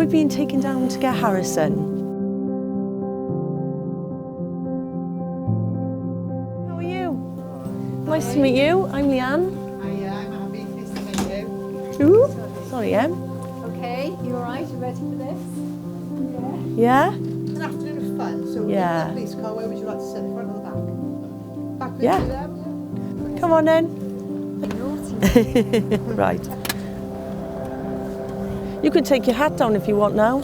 we're being taken down to get Harrison. How are you? Nice to meet you. I'm Leanne. Hiya, I'm Abby. Nice to meet you. Ooh, sorry, Em. Okay, you all right? You ready for this? Yeah? It's an afternoon of fun, so Yeah. in the police car, where would you like to sit, the front or the back? Back with Yeah. you there? Come on then. Right. You can take your hat down if you want now.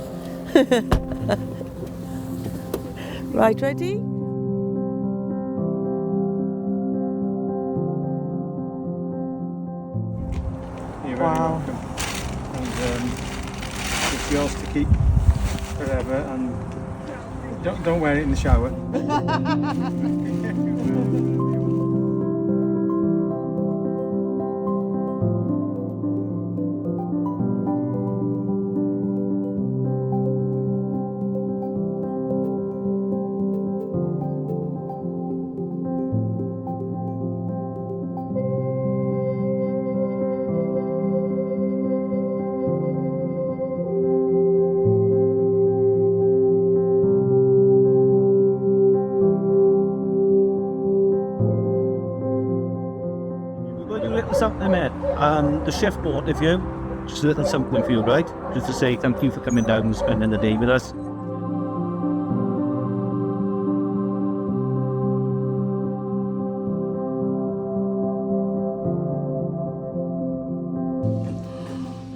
Right, ready? You're very Wow. welcome. And it's yours to keep forever, and don't wear it in the shower. We're going to do a little something, mate. The chef bought it for you. Just a little something for you, right? Just to say thank you for coming down and spending the day with us.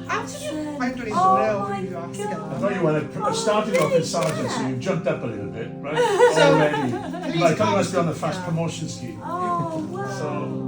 How did you? I don't even know who you asked. I thought you were starting off as sergeant, so you've jumped up a little bit, right? Already. Like, you must be on the fast promotion scheme. Oh, wow. So,